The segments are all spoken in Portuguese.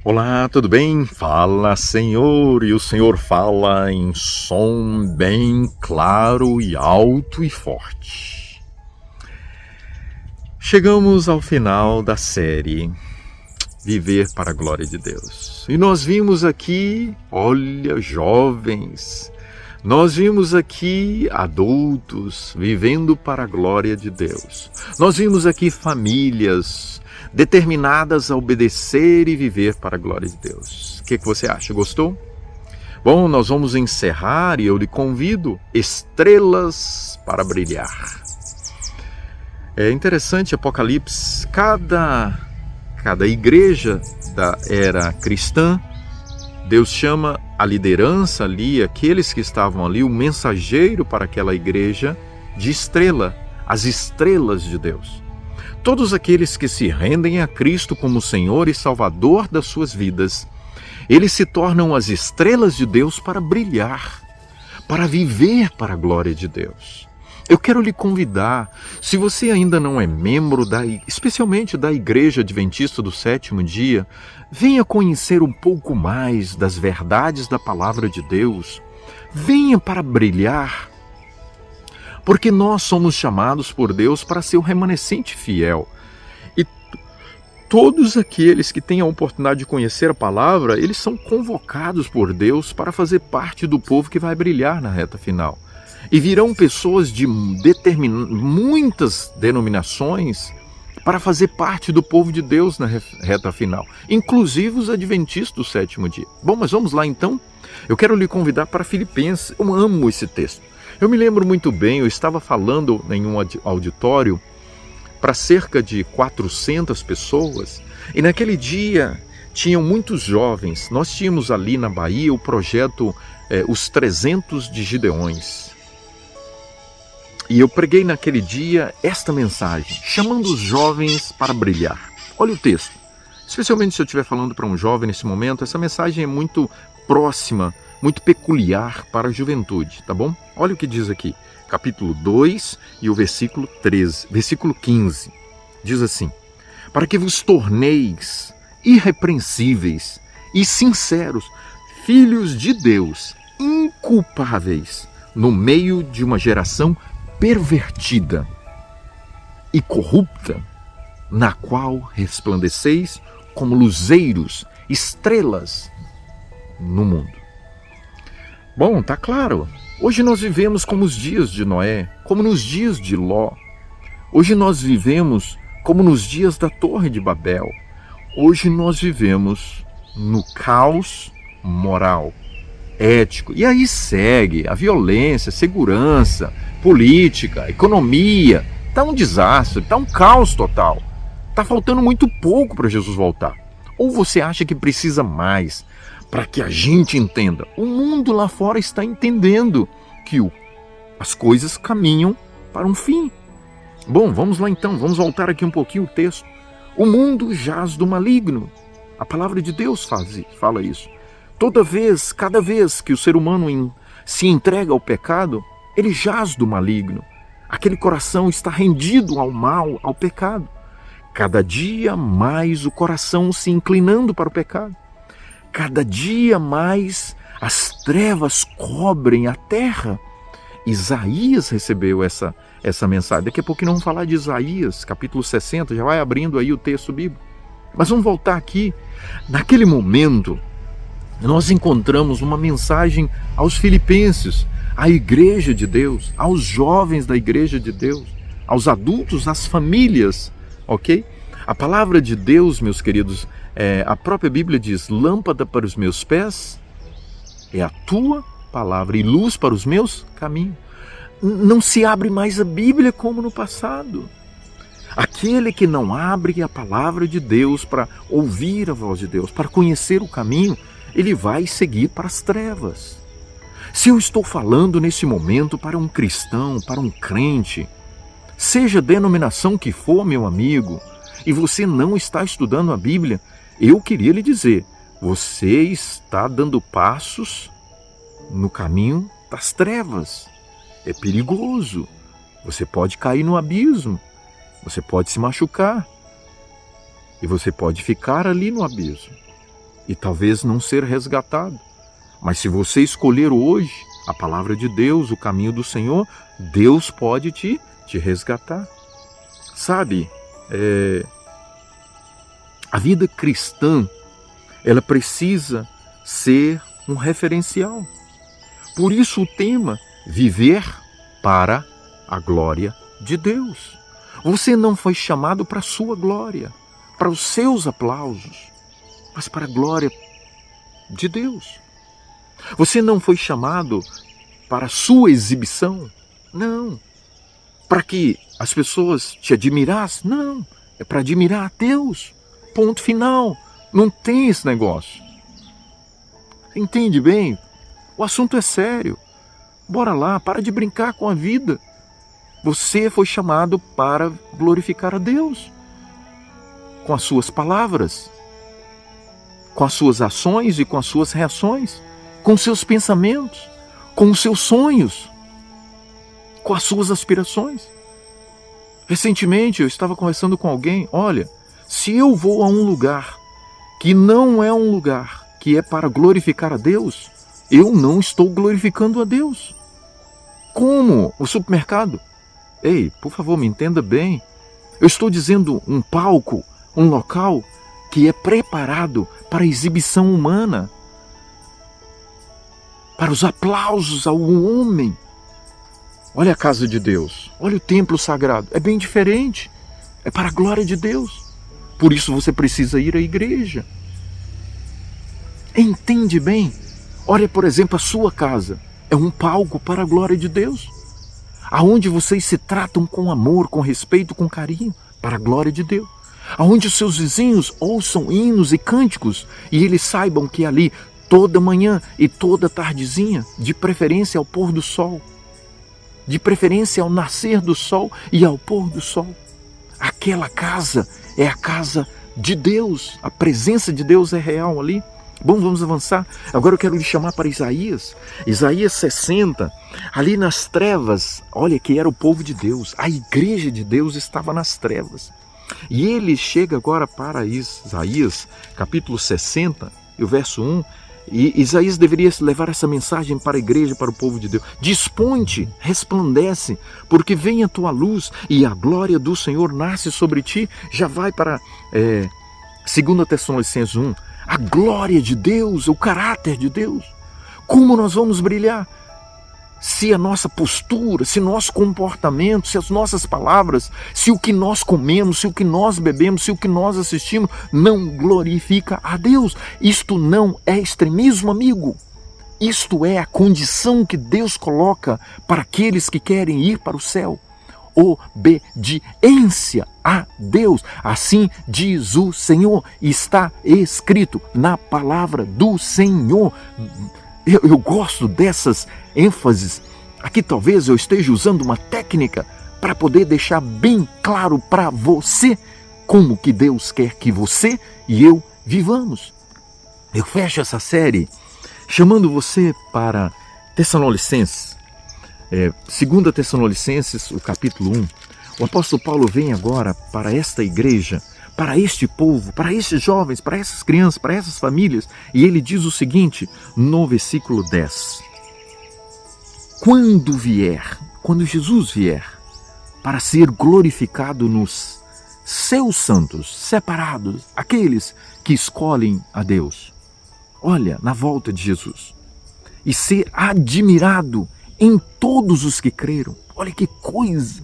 Olá, tudo bem? Fala, Senhor, e o Senhor fala em som bem claro e alto e forte. Chegamos ao final da série Viver para a Glória de Deus. E nós vimos aqui, olha, jovens, nós vimos aqui adultos vivendo para a glória de Deus. Nós vimos aqui famílias determinadas a obedecer e viver para a glória de Deus. O que você acha? Gostou? Bom, nós vamos encerrar e eu lhe convido estrelas para brilhar. É interessante, Apocalipse, cada igreja da era cristã, Deus chama a liderança ali, aqueles que estavam ali, o mensageiro para aquela igreja, de estrela, as estrelas de Deus. Todos aqueles que se rendem a Cristo como Senhor e Salvador das suas vidas, eles se tornam as estrelas de Deus para brilhar, para viver para a glória de Deus. Eu quero lhe convidar, se você ainda não é membro, especialmente da Igreja Adventista do Sétimo Dia, venha conhecer um pouco mais das verdades da Palavra de Deus. Venha para brilhar, porque nós somos chamados por Deus para ser o remanescente fiel. E todos aqueles que têm a oportunidade de conhecer a palavra, eles são convocados por Deus para fazer parte do povo que vai brilhar na reta final. E virão pessoas de muitas denominações para fazer parte do povo de Deus na reta final, inclusive os adventistas do sétimo dia. Bom, mas vamos lá então? Eu quero lhe convidar para Filipenses. Eu amo esse texto. Eu me lembro muito bem, eu estava falando em um auditório para cerca de 400 pessoas, e naquele dia tinham muitos jovens. Nós tínhamos ali na Bahia o projeto Os 300 de Gideões. E eu preguei naquele dia esta mensagem, chamando os jovens para brilhar. Olha o texto. Especialmente se eu estiver falando para um jovem nesse momento, essa mensagem é muito próxima, muito peculiar para a juventude, tá bom? Olha o que diz aqui, capítulo 2 e o versículo 15. Diz assim: para que vos torneis irrepreensíveis e sinceros, filhos de Deus, inculpáveis, no meio de uma geração pervertida e corrupta, na qual resplandeceis como luzeiros, estrelas no mundo. Bom, tá claro. Hoje nós vivemos como os dias de Noé, como nos dias de Ló. Hoje nós vivemos como nos dias da Torre de Babel. Hoje nós vivemos no caos moral, ético. E aí segue a violência, segurança, política, economia. Tá um desastre, tá um caos total. Tá faltando muito pouco para Jesus voltar. Ou você acha que precisa mais para que a gente entenda? O mundo lá fora está entendendo que as coisas caminham para um fim. Bom, vamos lá então, vamos voltar aqui um pouquinho o texto. O mundo jaz do maligno. A palavra de Deus fala isso. Cada vez que o ser humano se entrega ao pecado, ele jaz do maligno. Aquele coração está rendido ao mal, ao pecado. Cada dia mais o coração se inclinando para o pecado. Cada dia mais as trevas cobrem a terra. Isaías recebeu essa mensagem. Daqui a pouco nós vamos falar de Isaías, capítulo 60, já vai abrindo aí o texto bíblico. Mas vamos voltar aqui. Naquele momento, nós encontramos uma mensagem aos filipenses, à igreja de Deus, aos jovens da igreja de Deus, aos adultos, às famílias, ok? A palavra de Deus, meus queridos, a própria Bíblia diz: lâmpada para os meus pés é a tua palavra e luz para os meus caminhos. Não se abre mais a Bíblia como no passado. Aquele que não abre a palavra de Deus para ouvir a voz de Deus, para conhecer o caminho, ele vai seguir para as trevas. Se eu estou falando nesse momento para um cristão, para um crente, seja a denominação que for, meu amigo, e você não está estudando a Bíblia, eu queria lhe dizer, você está dando passos no caminho das trevas. É perigoso. Você pode cair no abismo. Você pode se machucar. E você pode ficar ali no abismo. e talvez não ser resgatado. Mas se você escolher hoje a palavra de Deus, o caminho do Senhor, Deus pode te resgatar. Sabe, a vida cristã, ela precisa ser um referencial. Por isso o tema, viver para a glória de Deus. Você não foi chamado para a sua glória, para os seus aplausos, mas para a glória de Deus. Você não foi chamado para a sua exibição, não. Para que as pessoas te admirassem, não. É para admirar a Deus. Ponto final. Não tem esse negócio. Entende bem? O assunto é sério. Bora lá, para de brincar com a vida. Você foi chamado para glorificar a Deus. Com as suas palavras, com as suas ações e com as suas reações, com os seus pensamentos, com os seus sonhos, com as suas aspirações. Recentemente eu estava conversando com alguém, olha, se eu vou a um lugar que não é um lugar que é para glorificar a Deus, eu não estou glorificando a Deus. Como? O supermercado? Ei, por favor, me entenda bem. Eu estou dizendo um palco, um local que é preparado para a exibição humana, para os aplausos ao homem. Olha a casa de Deus, olha o templo sagrado, é bem diferente, é para a glória de Deus. Por isso você precisa ir à igreja. Entende bem? Olha, por exemplo, a sua casa é um palco para a glória de Deus, aonde vocês se tratam com amor, com respeito, com carinho, para a glória de Deus. Aonde os seus vizinhos ouçam hinos e cânticos e eles saibam que ali toda manhã e toda tardezinha, de preferência ao pôr do sol, de preferência ao nascer do sol e ao pôr do sol. Aquela casa é a casa de Deus, a presença de Deus é real ali. Bom, vamos avançar. Agora eu quero lhe chamar para Isaías. Isaías 60, ali nas trevas, olha que era o povo de Deus, a igreja de Deus estava nas trevas. E ele chega agora para Isaías, capítulo 60, e o verso 1, e Isaías deveria levar essa mensagem para a igreja, para o povo de Deus. Dispõe-te, resplandece, porque vem a tua luz e a glória do Senhor nasce sobre ti. Já vai para 2 Tessalonicenses 1, a glória de Deus, o caráter de Deus. Como nós vamos brilhar? Se a nossa postura, se nosso comportamento, se as nossas palavras, se o que nós comemos, se o que nós bebemos, se o que nós assistimos não glorifica a Deus. Isto não é extremismo, amigo. Isto é a condição que Deus coloca para aqueles que querem ir para o céu. Obediência a Deus. Assim diz o Senhor. Está escrito na palavra do Senhor. Eu gosto dessas ênfases. Aqui talvez eu esteja usando uma técnica para poder deixar bem claro para você como que Deus quer que você e eu vivamos. Eu fecho essa série chamando você para Tessalonicenses, 2 Tessalonicenses, o capítulo 1. O apóstolo Paulo vem agora para esta igreja, para este povo, para estes jovens, para essas crianças, para essas famílias, e ele diz o seguinte no versículo 10: quando Jesus vier, para ser glorificado nos seus santos, separados, aqueles que escolhem a Deus, olha, na volta de Jesus, e ser admirado em todos os que creram. Olha que coisa!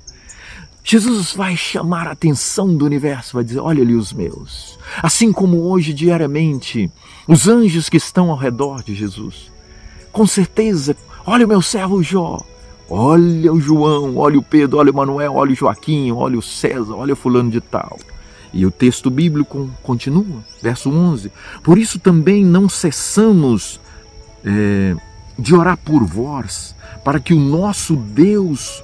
Jesus vai chamar a atenção do universo, vai dizer, olha ali os meus. Assim como hoje, diariamente, os anjos que estão ao redor de Jesus. Com certeza, olha o meu servo Jó, olha o João, olha o Pedro, olha o Manuel, olha o Joaquim, olha o César, olha o fulano de tal. E o texto bíblico continua, verso 11. Por isso também não cessamos de orar por vós, para que o nosso Deus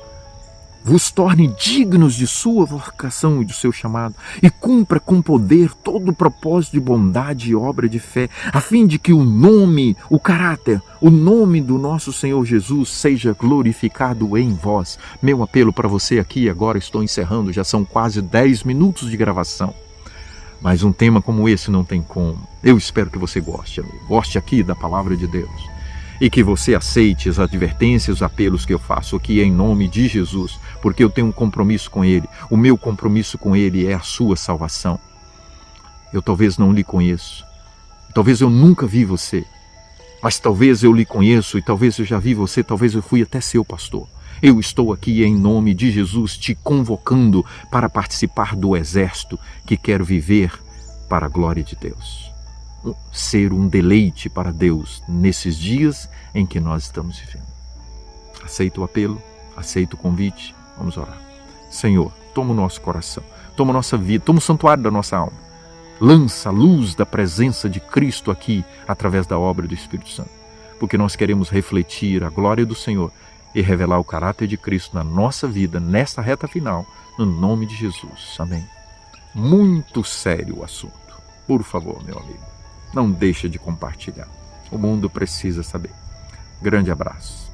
vos torne dignos de sua vocação e do seu chamado, e cumpra com poder todo o propósito de bondade e obra de fé, a fim de que o nome, o caráter, o nome do nosso Senhor Jesus seja glorificado em vós. Meu apelo para você aqui, agora estou encerrando, já são quase 10 minutos de gravação. Mas um tema como esse não tem como. Eu espero que você goste, amigo. Goste aqui da palavra de Deus. E que você aceite as advertências, os apelos que eu faço aqui em nome de Jesus. Porque eu tenho um compromisso com Ele. O meu compromisso com Ele é a sua salvação. Eu talvez não lhe conheço. Talvez eu nunca vi você. Mas talvez eu lhe conheço e talvez eu já vi você. Talvez eu fui até seu pastor. Eu estou aqui em nome de Jesus te convocando para participar do exército que quer viver para a glória de Deus. Ser um deleite para Deus nesses dias em que nós estamos vivendo. Aceita o apelo, aceita o convite, vamos orar. Senhor, toma o nosso coração, toma a nossa vida, toma o santuário da nossa alma. Lança a luz da presença de Cristo aqui através da obra do Espírito Santo. Porque nós queremos refletir a glória do Senhor e revelar o caráter de Cristo na nossa vida, nesta reta final, no nome de Jesus. Amém. Muito sério o assunto. Por favor, meu amigo, não deixa de compartilhar. O mundo precisa saber. Grande abraço.